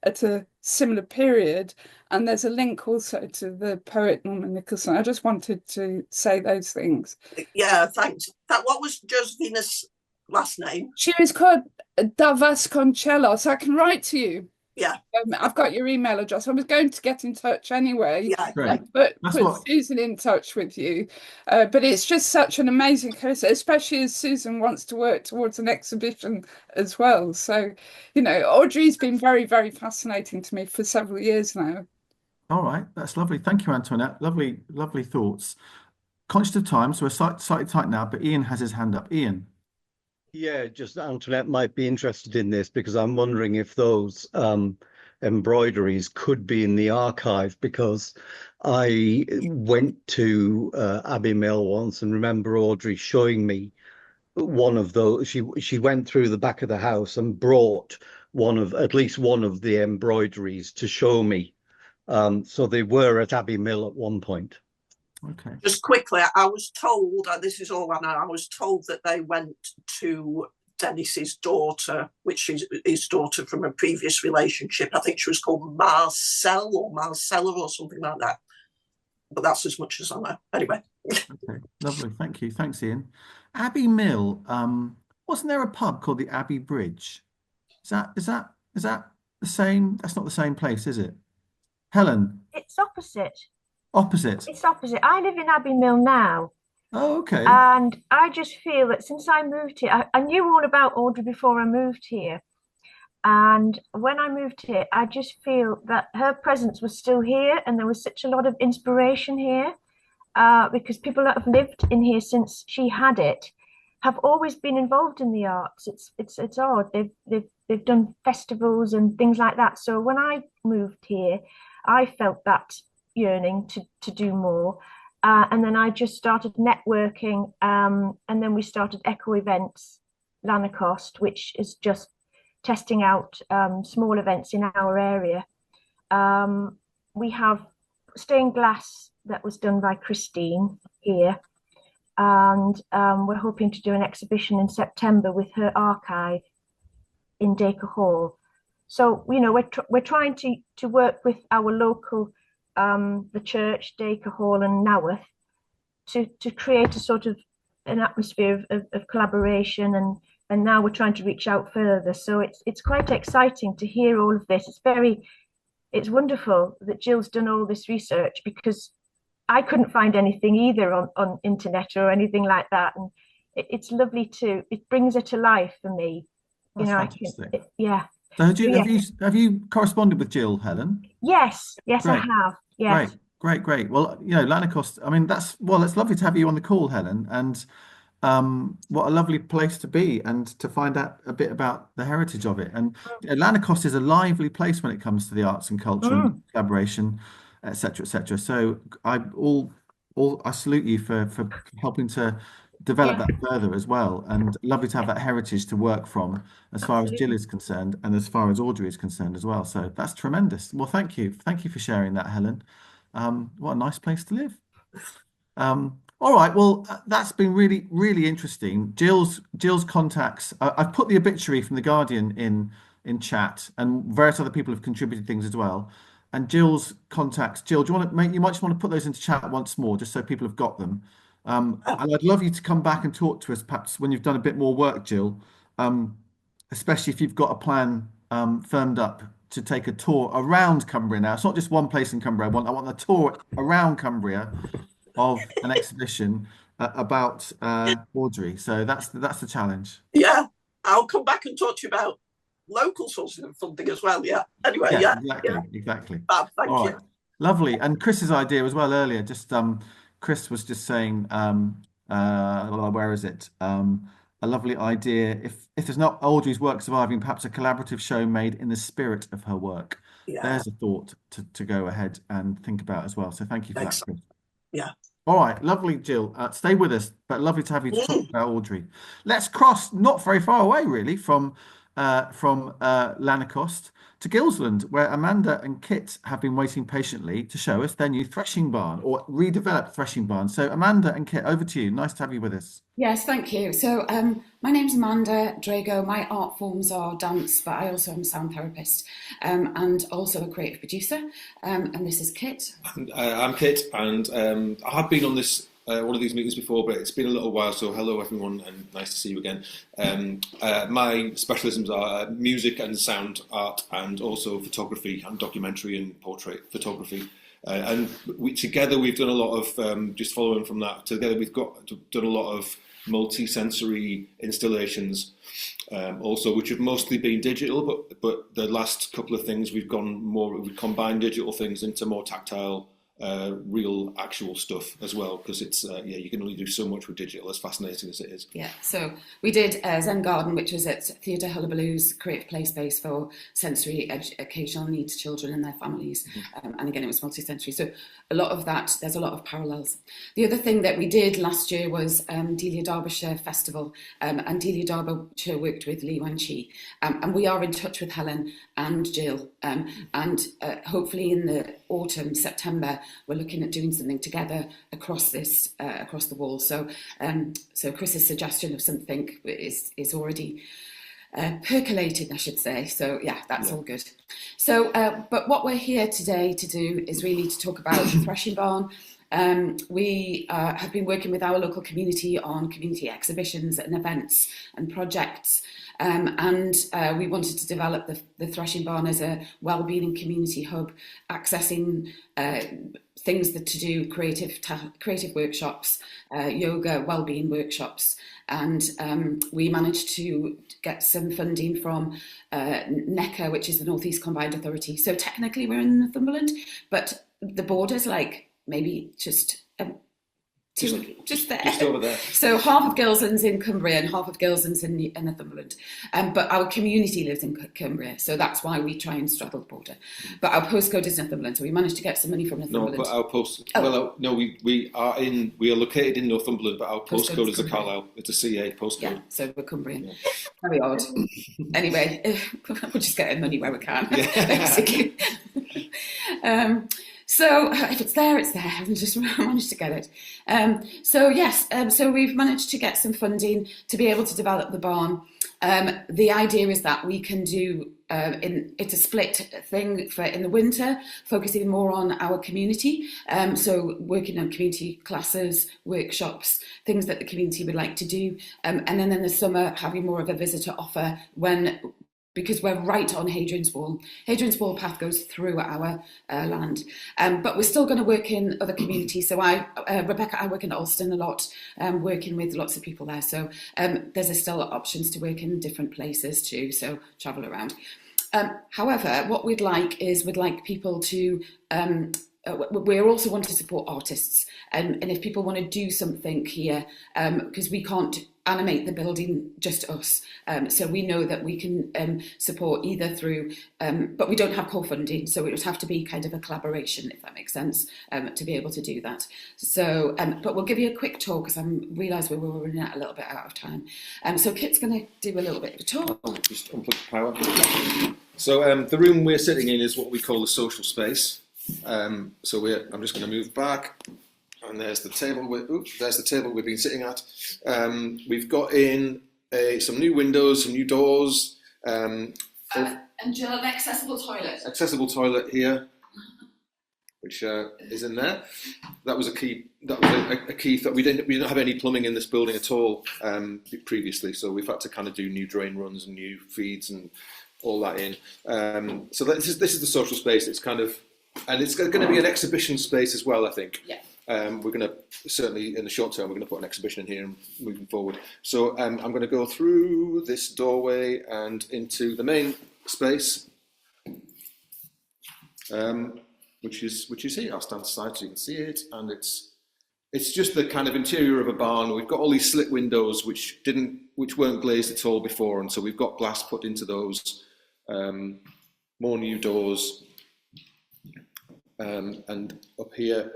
at a similar period. And there's a link also to the poet Norman Nicholson. I just wanted to say those things. Yeah, thanks. What was Josephina's last name. She was called Da Vasconcelos. I can write to you. Yeah. I've got your email address. I was going to get in touch anyway. Yeah. Great. But That's put what. Susan in touch with you. But it's just such an amazing case, especially as Susan wants to work towards an exhibition as well. So, you know, Audrey's been very, very fascinating to me for several years now. All right, that's lovely. Thank you, Antoinette. Lovely, lovely thoughts. Conscious of time, so we're slightly tight now, but Ian has his hand up. Ian. Yeah, just Antoinette might be interested in this because I'm wondering if those embroideries could be in the archive, because I went to Abbey Mill once and remember Audrey showing me one of those. She went through the back of the house and brought at least one of the embroideries to show me. So they were at Abbey Mill at one point. Okay. Just quickly, I was told, and this is all I know, I was told that they went to Dennis's daughter, which is his daughter from a previous relationship. I think she was called Marcel or Marcella or something like that. But that's as much as I know. Anyway. Okay, lovely. Thank you. Thanks, Ian. Abbey Mill. Wasn't there a pub called the Abbey Bridge? Is that the same? That's not the same place, is it? Helen. It's opposite. Opposite. It's opposite. I live in Abbey Mill now. Oh, okay. And I just feel that since I moved here, I knew all about Audrey before I moved here. And when I moved here, I just feel that her presence was still here, and there was such a lot of inspiration here, because people that have lived in here since she had it have always been involved in the arts. It's odd. They've done festivals and things like that. So when I moved here, I felt that yearning to do more. And then I just started networking, and then we started Echo Events Lanercost, which is just testing out small events in our area. We have stained glass that was done by Christine here, and we're hoping to do an exhibition in September with her archive in Dacre Hall. So, you know, we're trying to work with our local the church, Dacre Hall and Naworth, to create a sort of an atmosphere of collaboration, and now we're trying to reach out further. So it's quite exciting to hear all of this. It's wonderful that Gill's done all this research, because I couldn't find anything either on internet or anything like that, and it's lovely it brings it to life for me. That's you know, fantastic. Yeah. So have you corresponded with Gill, Helen? Yes, Great. I have. Yes. Great. Well, you know, Lanercost, I mean, it's lovely to have you on the call, Helen, and what a lovely place to be and to find out a bit about the heritage of it. And you know, Lanercost is a lively place when it comes to the arts and culture and collaboration, etc., etc. So I salute you for helping to develop that further as well, and lovely to have that heritage to work from as far as Gill is concerned and as far as Audrey is concerned as well. So that's tremendous. Well, thank you for sharing that, Helen. What a nice place to live. All right, well, that's been really, really interesting. Gill's contacts, I've put the obituary from The Guardian in chat, and various other people have contributed things as well. And Gill's contacts, Gill, you might just want to put those into chat once more, just so people have got them. And I'd love you to come back and talk to us perhaps when you've done a bit more work, Gill, especially if you've got a plan firmed up to take a tour around Cumbria now. It's not just one place in Cumbria. I want a tour around Cumbria of an exhibition about Audrey. So that's the challenge. Yeah, I'll come back and talk to you about local sources of funding as well. Yeah. Anyway, Exactly. Thank you. Right. Lovely. And Chris's idea as well earlier, just Chris was just saying, where is it? A lovely idea. If there's not Audrey's work surviving, perhaps a collaborative show made in the spirit of her work. Yeah. There's a thought to go ahead and think about as well. So thank you for that, Chris. Yeah. All right, lovely, Gill. Stay with us, but lovely to have you to talk about Audrey. Let's cross not very far away, really, from Lanercost to Gillsland, where Amanda and Kit have been waiting patiently to show us their new threshing barn, or redeveloped threshing barn. So Amanda and Kit, over to you. Nice to have you with us. Yes, thank you. So my name's Amanda Drago. My art forms are dance, but I also am a sound therapist and also a creative producer. And this is Kit. I'm Kit, and I have been on this one of these meetings before, but it's been a little while, so hello everyone and nice to see you again. My specialisms are music and sound art, and also photography and documentary and portrait photography. And together we've done a lot of, just following from that, together we've done a lot of multi-sensory installations, also, which have mostly been digital, but the last couple of things we've combined digital things into more tactile, real actual stuff as well, because it's you can only do so much with digital, as fascinating as it is. Yeah, so we did Zen Garden, which was at Theatre Hullabaloo's creative play space for sensory educational needs children and their families, and again it was multi-sensory, so a lot of that, there's a lot of parallels. The other thing that we did last year was Delia Derbyshire Festival, and Delia Derbyshire worked with Lee Wan Chi, and we are in touch with Helen and Gill, and hopefully in the autumn, September, we're looking at doing something together across this, across the wall. So, so Chris's suggestion of something is already percolated, I should say. So yeah, that's all good. So, but what we're here today to do is really to talk about the Threshing Barn. We have been working with our local community on community exhibitions and events and projects, and we wanted to develop the Threshing Barn as a wellbeing and community hub, accessing things to do, creative workshops, yoga, wellbeing workshops, and we managed to get some funding from NECA, which is the North East Combined Authority. So technically we're in Northumberland, but the border's like maybe just there. Just over there. So half of Gilson's in Cumbria and half of Gilson's in Northumberland. But our community lives in Cumbria, so that's why we try and straddle the border. But our postcode is Northumberland, so we managed to get some money from Northumberland. No, but our we are located in Northumberland, but our postcode is a Carlisle. It's a CA postcode. Yeah, so we're Cumbrian. Yeah. Very odd. Anyway, we're just getting money where we can, basically. So if it's there, it's there. I've just managed to get it. So yes, so we've managed to get some funding to be able to develop the barn. The idea is that we can do, it's a split thing for in the winter, focusing more on our community. So working on community classes, workshops, things that the community would like to do. And then in the summer, having more of a visitor offer because we're right on Hadrian's Wall. Hadrian's Wall path goes through our land. But we're still going to work in other communities. So Rebecca, I work in Alston a lot, working with lots of people there. So there's still options to work in different places too, so travel around. However, what we'd like people to, we also want to support artists. And if people want to do something here, because we can't animate the building just us, so we know that we can support either through, but we don't have core funding, so it would have to be kind of a collaboration, if that makes sense, to be able to do that. So, but we'll give you a quick talk because I realise we were running a little bit out of time. So Kit's going to do a little bit of a talk. I'll just unplug the power. So the room we're sitting in is what we call the social space. I'm just going to move back. And there's the table. There's the table we've been sitting at. We've got in some new windows, some new doors. And Jill, an accessible toilet. Accessible toilet here, which is in there. That was a key. That was a key that we didn't have any plumbing in this building at all previously. So we've had to kind of do new drain runs and new feeds and all that in. So this is the social space. It's kind of, and it's going to be an exhibition space as well, I think. Yeah. We're going to, certainly in the short term, we're going to put an exhibition in here and moving forward. So I'm going to go through this doorway and into the main space, which is here. I'll stand aside so you can see it. And it's just the kind of interior of a barn. We've got all these slit windows which weren't glazed at all before, and so we've got glass put into those. More new doors. And up here,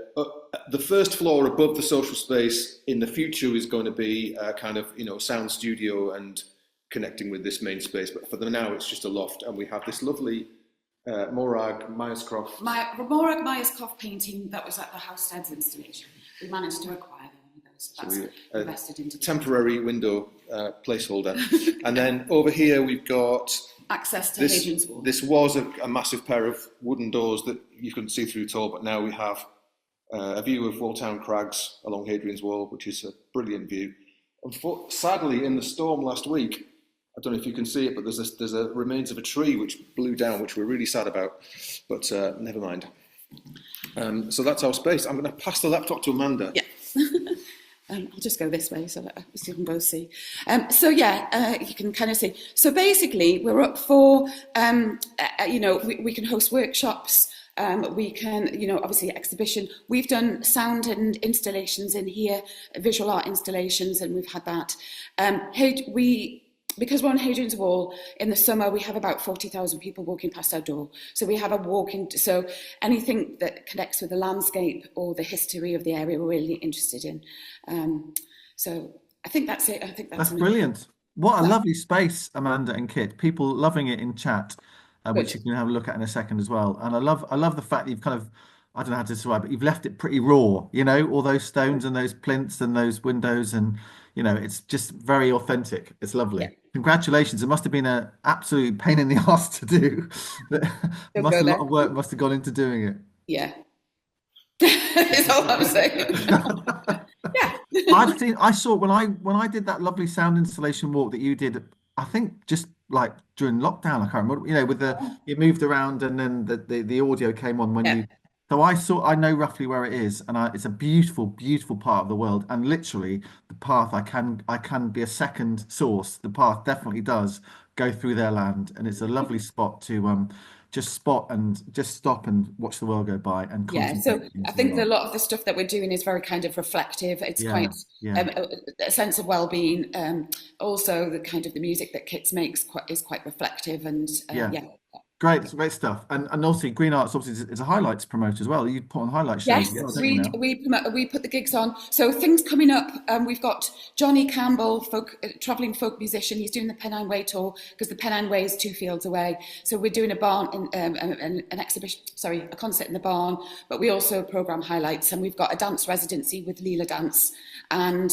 the first floor above the social space in the future is going to be a kind of, sound studio and connecting with this main space. But for the now, it's just a loft, and we have this lovely Morag Myerscough. Morag Myerscough painting that was at the Housesteads installation. We managed to acquire them. So that's invested into temporary window placeholder. And then over here we've got access to Hadrian's Wall. This was a massive pair of wooden doors that you couldn't see through at all, but now we have a view of Walltown Crags along Hadrian's Wall, which is a brilliant view. Sadly, in the storm last week, I don't know if you can see it, but there's a remains of a tree which blew down, which we're really sad about, but never mind. So that's our space. I'm going to pass the laptop to Amanda. Yeah. I'll just go this way so that you can both see. You can kind of see. So basically, we're up for, we can host workshops. We can, obviously exhibition. We've done sound and installations in here, visual art installations, and we've had that. Because we're on Hadrian's Wall, in the summer we have about 40,000 people walking past our door. So we have so anything that connects with the landscape or the history of the area we're really interested in. So I think that's it. I think that's brilliant. What a lovely space, Amanda and Kit. People loving it in chat, which you can have a look at in a second as well. And I love the fact that you've kind of, I don't know how to describe it, but you've left it pretty raw, all those stones and those plinths and those windows, and it's just very authentic. It's lovely. Yeah. Congratulations. It must have been an absolute pain in the arse to do. A lot of work must have gone into doing it. Yeah. That's all I'm saying. Yeah. I saw when I did that lovely sound installation walk that you did, I think just like during lockdown, I can't remember, with you moved around and then the audio came on when you. So I know roughly where it is, and it's a beautiful, beautiful part of the world. And literally, the path I can be a second source. The path definitely does go through their land, and it's a lovely spot to just spot and just stop and watch the world go by. And so I think a lot of the stuff that we're doing is very kind of reflective. It's quite a sense of well-being. Also, the kind of the music that Kit makes is quite reflective, and Great stuff. And also Green Arts obviously is a highlights promoter as well. You put on highlights shows. Yes, we put the gigs on. So things coming up. We've got Johnny Campbell, travelling folk musician. He's doing the Pennine Way tour because the Pennine Way is 2 fields away. So we're doing a concert in the barn. But we also programme highlights, and we've got a dance residency with Leela Dance, and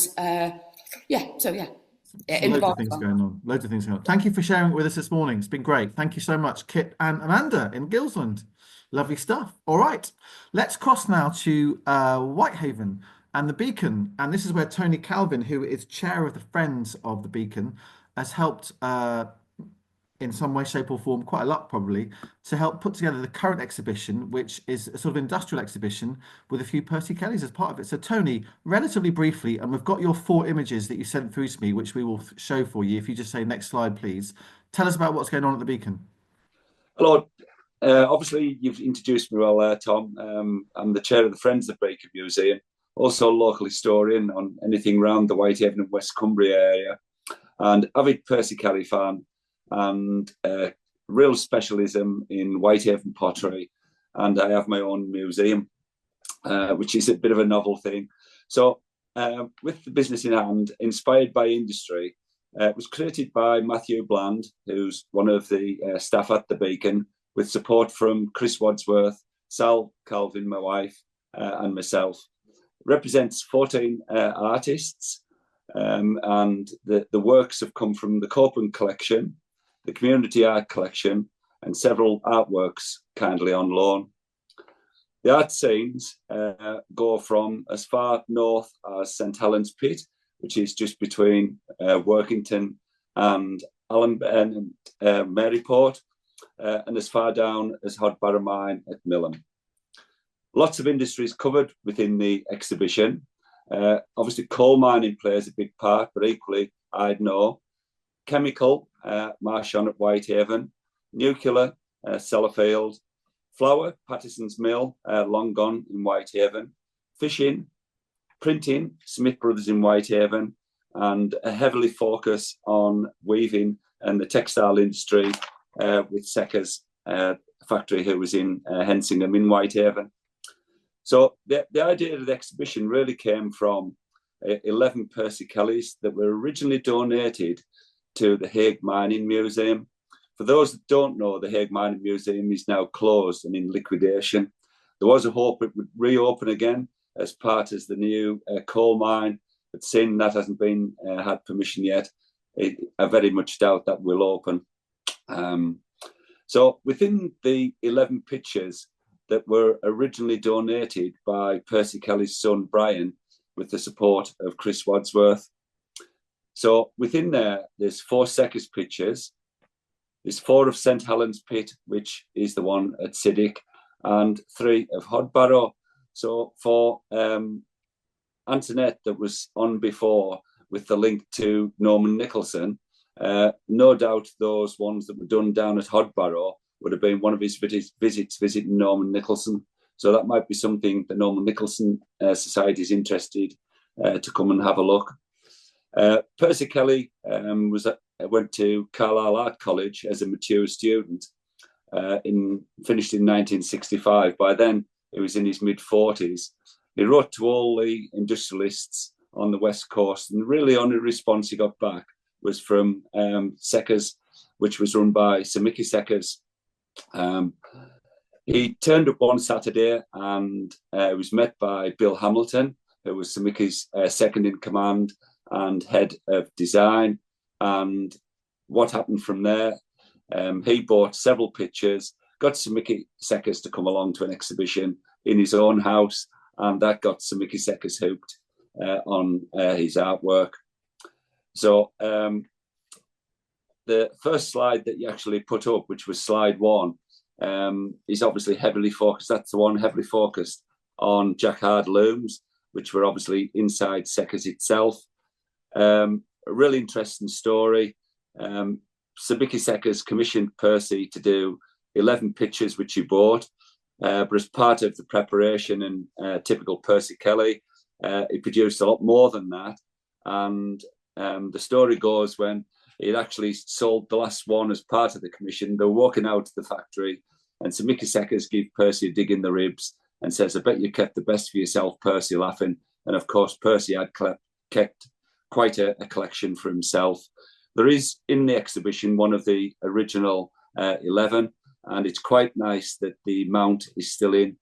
Loads of things going on. Thank you for sharing it with us this morning. It's been great. Thank you so much, Kit and Amanda in Gillsland. Lovely stuff. All right, let's cross now to Whitehaven and the Beacon. And this is where Tony Calvin, who is chair of the Friends of the Beacon, has helped in some way, shape or form, quite a lot probably, to help put together the current exhibition, which is a sort of industrial exhibition with a few Percy Kellys as part of it. So Tony, relatively briefly, and we've got your 4 images that you sent through to me, which we will show for you. If you just say next slide, please. Tell us about what's going on at the Beacon. Hello. Obviously, you've introduced me well there, Tom. I'm the chair of the Friends of the Beacon Museum, also a local historian on anything around the Whitehaven and West Cumbria area, and avid Percy Kelly fan, and real specialism in Whitehaven pottery, and I have my own museum, which is a bit of a novel thing. So with the business in hand, inspired by industry, it was created by Matthew Bland, who's one of the staff at the Beacon, with support from Chris Wadsworth, Sal Calvin, my wife, and myself. Represents 14 artists, and the works have come from the Copeland collection, the Community Art Collection, and several artworks kindly on loan. The art scenes go from as far north as St Helens Pit, which is just between Workington and Maryport, and as far down as Hodbarrow Mine at Milham. Lots of industries covered within the exhibition. Obviously, coal mining plays a big part, but equally, I'd know. Chemical, Marshon at Whitehaven. Nuclear, Sellafield. Flour, Patterson's Mill, long gone in Whitehaven. Fishing, printing, Smith Brothers in Whitehaven, and a heavily focus on weaving and the textile industry with Secker's factory, who was in Hensingham in Whitehaven. So the idea of the exhibition really came from 11 Percy Kellys that were originally donated to the Hague Mining Museum. For those that don't know, the Hague Mining Museum is now closed and in liquidation. There was a hope it would reopen again as part of the new coal mine, but seeing that hasn't been had permission yet, I very much doubt that will open. So within the 11 pictures, that were originally donated by Percy Kelly's son, Brian, with the support of Chris Wadsworth. So within there, there's 4 Seckers pictures. There's 4 of St Helens Pit, which is the one at Siddick, and 3 of Hodbarrow. So for Antoinette, that was on before with the link to Norman Nicholson, no doubt those ones that were done down at Hodbarrow would have been one of his visits visiting Norman Nicholson. So that might be something the Norman Nicholson Society is interested to come and have a look. Percy Kelly went to Carlisle Art College as a mature student, finished in 1965. By then, he was in his mid-40s. He wrote to all the industrialists on the West Coast, and really only response he got back was from Seckers, which was run by Sir Mickey Seckers. He turned up one Saturday and was met by Bill Hamilton, who was Sir Mickey's second in command and head of design. And what happened from there, he bought several pictures, got Sir Mickey Seckers to come along to an exhibition in his own house, and that got Sir Mickey Seckers hooked on his artwork. So the first slide that you actually put up, which was slide 1, is obviously heavily focused. That's the one heavily focused on jacquard looms, which were obviously inside Seckers itself. A really interesting story. Sir Mickey Seckers commissioned Percy to do 11 pictures, which he bought. But as part of the preparation and typical Percy Kelly, he produced a lot more than that. And the story goes, when he'd actually sold the last one as part of the commission, they were walking out to the factory, and Sir Mickey Seckers gave Percy a dig in the ribs and says, "I bet you kept the best for yourself, Percy," laughing. And of course, Percy had kept quite a collection for himself. There is in the exhibition one of the original 11, and it's quite nice that the mount is still in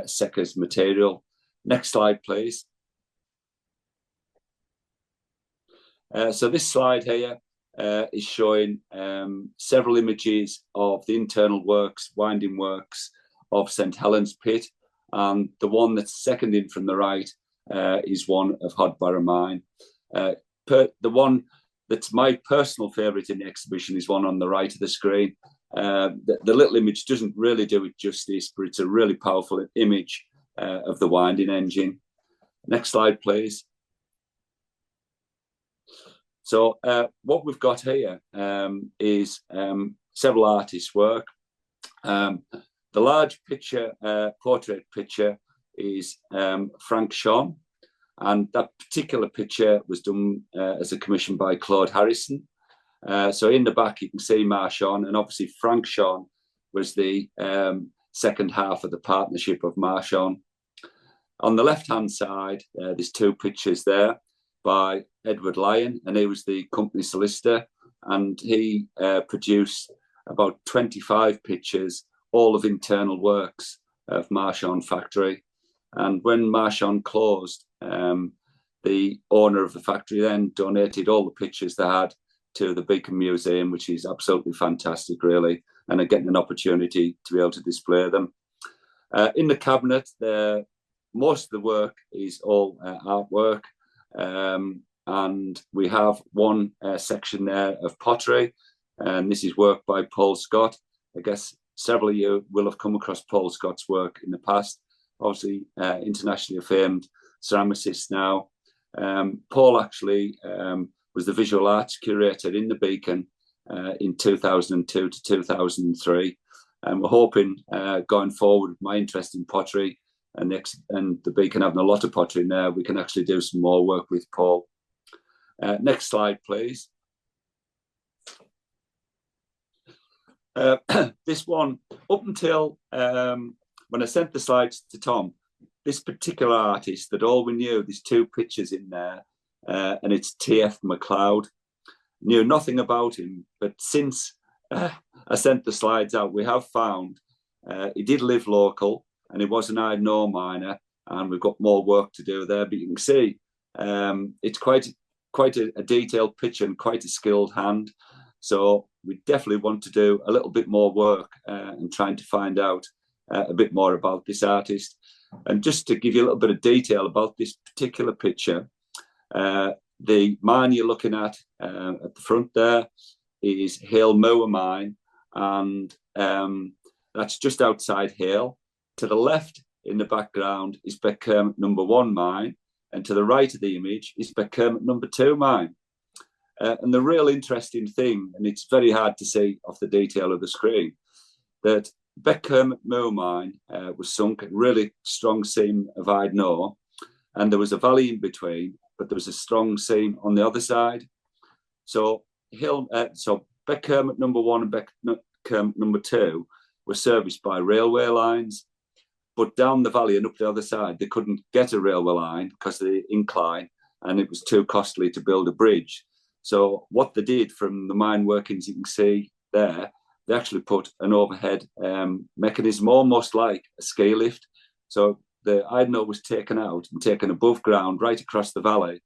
Seckers material. Next slide, please. So this slide here is showing several images of the internal works, winding works of St Helens Pit, and the one that's second in from the right is one of Hodbarrow Mine. The one that's my personal favourite in the exhibition is one on the right of the screen. The little image doesn't really do it justice, but it's a really powerful image of the winding engine. Next slide, please. So what we've got here is several artists' work. The large picture, portrait picture, is Frank Sean, and that particular picture was done as a commission by Claude Harrison. So in the back you can see Marchon, and obviously Frank Sean was the second half of the partnership of Marchon. On the left-hand side, there's 2 pictures there by Edward Lyon, and he was the company solicitor, and he produced about 25 pictures, all of internal works of Marchon factory. And when Marchon closed, the owner of the factory then donated all the pictures they had to the Beacon Museum, which is absolutely fantastic, really, and are getting an opportunity to be able to display them. In the cabinet, most of the work is all artwork, and we have one section there of pottery, and this is work by Paul Scott. I guess several of you will have come across Paul Scott's work in the past, obviously internationally acclaimed ceramicist now. Paul actually was the visual arts curator in the Beacon in 2002 to 2003, and we're hoping going forward with my interest in pottery and the Beacon having a lot of pottery in there, we can actually do some more work with Paul. Next slide, please. This one, up until when I sent the slides to Tom, this particular artist that all we knew, there's 2 pictures in there, and it's T.F. MacLeod. Knew nothing about him, but since I sent the slides out, we have found he did live local, and he was an iron ore miner, and we've got more work to do there. But you can see it's quite a detailed picture and quite a skilled hand. So we definitely want to do a little bit more work and trying to find out a bit more about this artist. And just to give you a little bit of detail about this particular picture, the mine you're looking at the front there is Hale Moor Mine, and that's just outside Hale. To the left in the background is Beckherm number 1 mine, and to the right of the image is Beckherm number 2 mine. And the real interesting thing, and it's very hard to see off the detail of the screen, that Beckherm Moor mine was sunk, a really strong seam of iron ore, and there was a valley in between, but there was a strong seam on the other side. So Beckherm number 1 and Beckherm number 2 were serviced by railway lines, but down the valley and up the other side, they couldn't get a railway line because of the incline, and it was too costly to build a bridge. So what they did from the mine workings, you can see there, they actually put an overhead mechanism, almost like a ski lift. So the iron ore was taken out and taken above ground right across the valley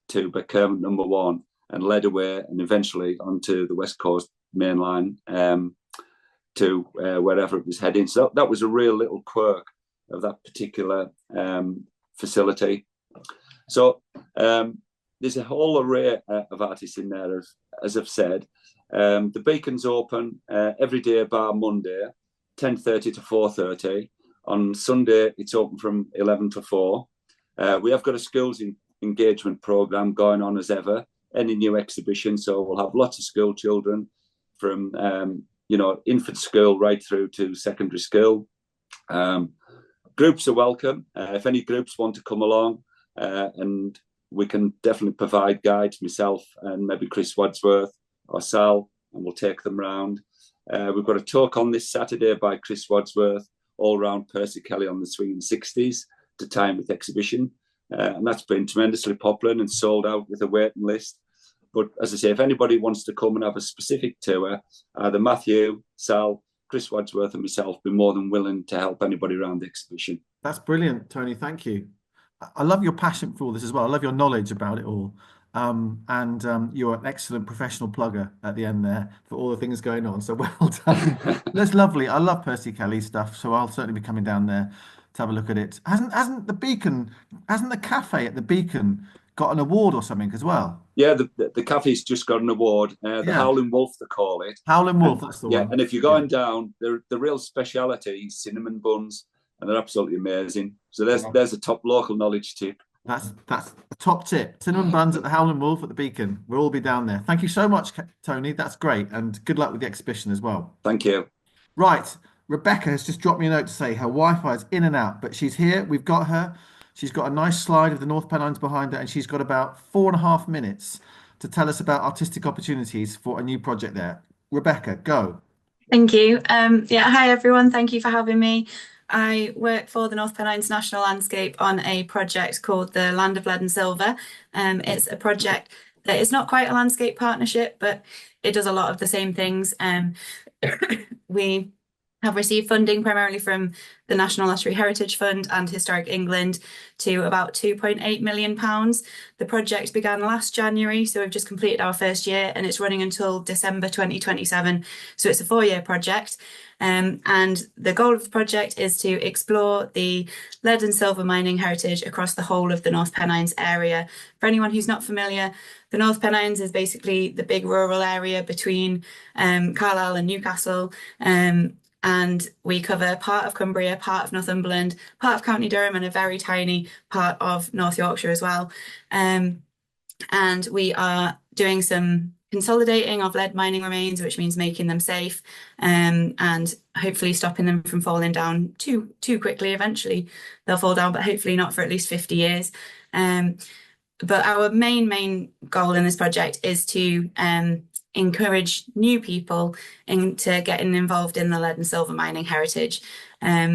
to Beckherm number 1 and led away, and eventually onto the West Coast main line to wherever it was heading. So that was a real little quirk of that particular facility. So there's a whole array of artists in there, as I've said. The Beacon's open every day bar Monday, 10:30 to 4:30. On Sunday, it's open from 11 to 4. We have got a schools engagement programme going on as ever, any new exhibition. So we'll have lots of school children from, infant school right through to secondary school. Groups are welcome. If any groups want to come along, and we can definitely provide guides, myself and maybe Chris Wadsworth or Sal, and we'll take them round. We've got a talk on this Saturday by Chris Wadsworth, all round Percy Kelly on the swinging 60s to time with exhibition. And that's been tremendously popular and sold out with a waiting list. But as I say, if anybody wants to come and have a specific tour, either Matthew, Sal, Chris Wadsworth and myself be more than willing to help anybody around the exhibition. That's brilliant, Tony. Thank you. I love your passion for all this as well. I love your knowledge about it all. You're an excellent professional plugger at the end there for all the things going on. So well done. That's lovely. I love Percy Kelly stuff, so I'll certainly be coming down there to have a look at it. Hasn't the cafe at the Beacon got an award or something as well? Yeah, the cafe's just got an award. The Howling Wolf, they call it. Howling Wolf, that's the one. Yeah, and if you're going down, the real speciality is cinnamon buns, and they're absolutely amazing. So there's a top local knowledge tip. That's a top tip. Cinnamon buns at the Howling Wolf at the Beacon. We'll all be down there. Thank you so much, Tony. That's great. And good luck with the exhibition as well. Thank you. Right. Rebecca has just dropped me a note to say her Wi-Fi is in and out, but she's here. We've got her. She's got a nice slide of the North Pennines behind her, and she's got about 4.5 minutes to tell us about artistic opportunities for a new project there. Rebecca, go. Thank you. Hi, everyone. Thank you for having me. I work for the North Pennines National Landscape on a project called the Land of Lead and Silver. It's a project that is not quite a landscape partnership, but it does a lot of the same things. We have received funding primarily from the National Lottery Heritage Fund and Historic England to about £2.8 million. The project began last January, so we've just completed our first year, and it's running until December 2027. So it's a 4-year project. And the goal of the project is to explore the lead and silver mining heritage across the whole of the North Pennines area. For anyone who's not familiar, the North Pennines is basically the big rural area between Carlisle and Newcastle. And we cover part of Cumbria, part of Northumberland, part of County Durham, and a very tiny part of North Yorkshire as well. And we are doing some consolidating of lead mining remains, which means making them safe, and hopefully stopping them from falling down too quickly. Eventually they'll fall down, but hopefully not for at least 50 years. But our main goal in this project is to encourage new people into getting involved in the lead and silver mining heritage.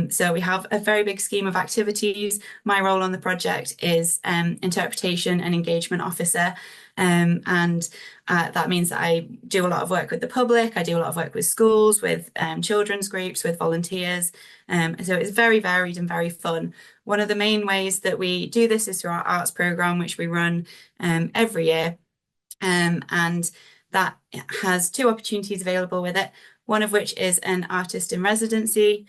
So we have a very big scheme of activities. My role on the project is interpretation and engagement officer. That means that I do a lot of work with the public. I do a lot of work with schools, with children's groups, with volunteers. So it's very varied and very fun. One of the main ways that we do this is through our arts programme, which we run every year. And that has 2 opportunities available with it, one of which is an artist in residency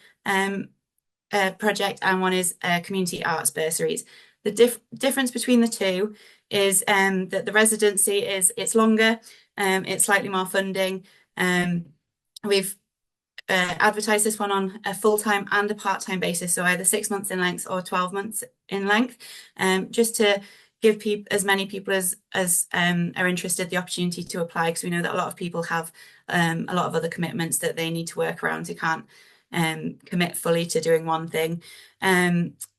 project, and one is community arts bursaries. The difference between the two is that the residency it's longer, it's slightly more funding. We've advertised this one on a full-time and a part-time basis, so either 6 months in length or 12 months in length, just to give as many people as are interested the opportunity to apply, because we know that a lot of people have a lot of other commitments that they need to work around. They can't commit fully to doing one thing.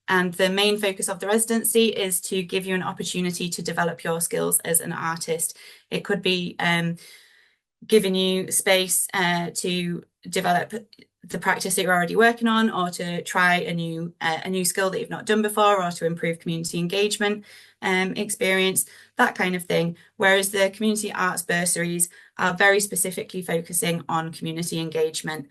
And the main focus of the residency is to give you an opportunity to develop your skills as an artist. It could be giving you space to develop the practice that you're already working on, or to try a new skill that you've not done before, or to improve community engagement experience, that kind of thing. Whereas the community arts bursaries are very specifically focusing on community engagement.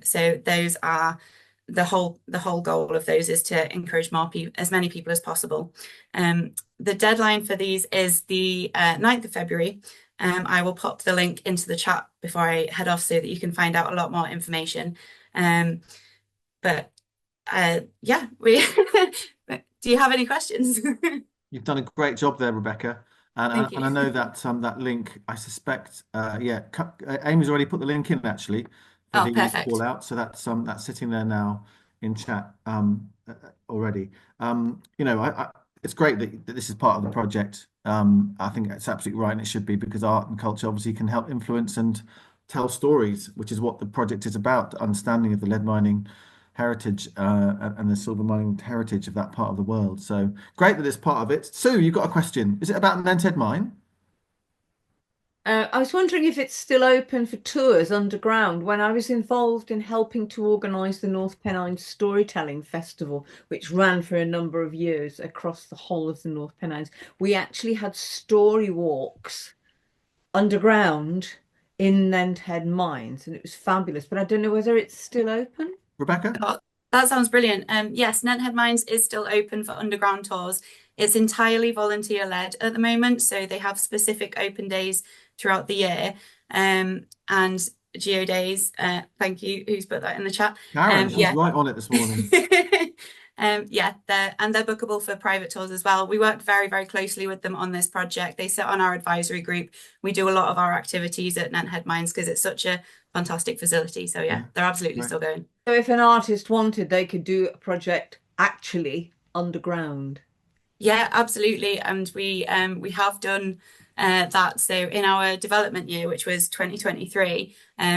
So those are the whole goal of those is to encourage as many people as possible. The deadline for these is the 9th of February. I will pop the link into the chat before I head off so that you can find out a lot more information. But yeah, do you have any questions? You've done a great job there, Rebecca. And Thank you. I know that that link, I suspect, yeah, Amy's already put the link in actually for the perfect. call out. So that's sitting there now in chat already. You know, it's great that this is part of the project. I think it's absolutely right, and it should be, because art and culture obviously can help influence and tell stories, which is what the project is about, the understanding of the lead mining heritage and the silver mining heritage of that part of the world. So great that it's part of it. Sue, you've got a question. Is it about Nenthead Mine? I was wondering if it's still open for tours underground. When I was involved in helping to organise the North Pennines Storytelling Festival, which ran for a number of years across the whole of the North Pennines, we actually had story walks underground in Nenthead Mines, and it was fabulous. But I don't know whether it's still open. Rebecca? Oh, that sounds brilliant. Yes, Nenthead Mines is still open for underground tours. It's entirely volunteer led at the moment, so they have specific open days throughout the year, and Geo Days. Thank you, who's put that in the chat. Karen, she's right on it this morning. Yeah, they're bookable for private tours as well. We work very, very closely with them on this project. They sit on our advisory group. We do a lot of our activities at Nenthead Mines because it's such a fantastic facility. So yeah, they're absolutely still going. So if an artist wanted, they could do a project actually underground. Yeah, absolutely. And we have done that. So in our development year, which was 2023,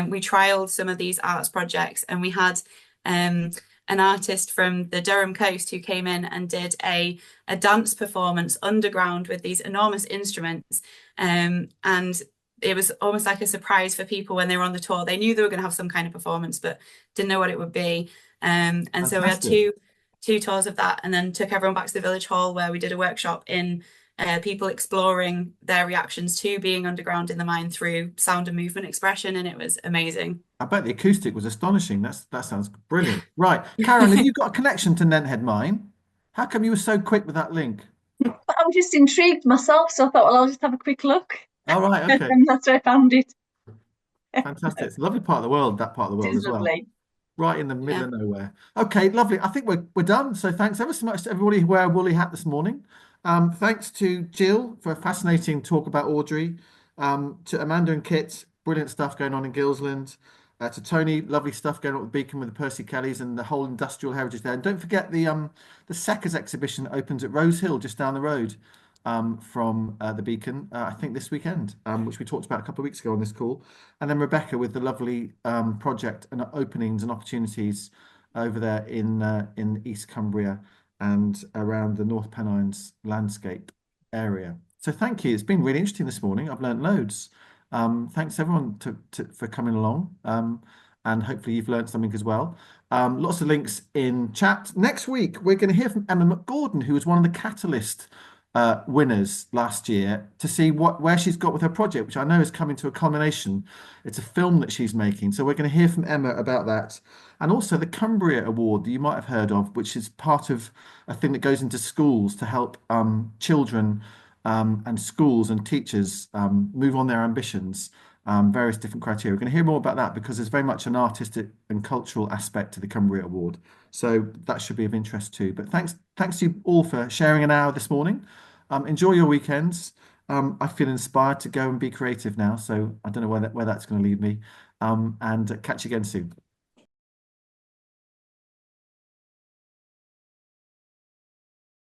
we trialed some of these arts projects, and we had an artist from the Durham coast who came in and did a dance performance underground with these enormous instruments. And it was almost like a surprise for people when they were on the tour. They knew they were going to have some kind of performance, but didn't know what it would be. And so we had two tours of that, and then took everyone back to the village hall where we did a workshop in people exploring their reactions to being underground in the mine through sound and movement expression, and it was amazing. I bet the acoustic was astonishing. That sounds brilliant. Right, Karen, have you got a connection to Nenthead Mine? How come you were so quick with that link? I was just intrigued myself, so I thought, well, I'll just have a quick look. All right, okay. And that's where I found it. Fantastic. It's a lovely part of the world, that part of the world as well. Right in the middle of nowhere. Okay, lovely. I think we're done. So thanks ever so much to everybody who wore a woolly hat this morning. Thanks to Gill for a fascinating talk about Audrey. To Amanda and Kit, brilliant stuff going on in Gillsland. To Tony, lovely stuff going on with Beacon with the Percy Kellys and the whole industrial heritage there. And don't forget the Seckers exhibition opens at Rose Hill, just down the road from the Beacon, I think this weekend, which we talked about a couple of weeks ago on this call. And then Rebecca with the lovely project and openings and opportunities over there in East Cumbria and around the North Pennines landscape area. So thank you. It's been really interesting this morning. I've learned loads. Thanks everyone for coming along, and hopefully you've learned something as well. Lots of links in chat. Next week, we're going to hear from Emma McGordon, who was one of the Catalyst winners last year, to see where she's got with her project, which I know is coming to a culmination. It's a film that she's making. So we're going to hear from Emma about that. And also the Cumbria Award that you might have heard of, which is part of a thing that goes into schools to help children and schools and teachers move on their ambitions various different criteria. We're going to hear more about that because there's very much an artistic and cultural aspect to the Cumbria Award. So that should be of interest too. But thanks to you all for sharing an hour this morning. Enjoy your weekends. I feel inspired to go and be creative now. So I don't know where that's going to lead me. And catch you again soon.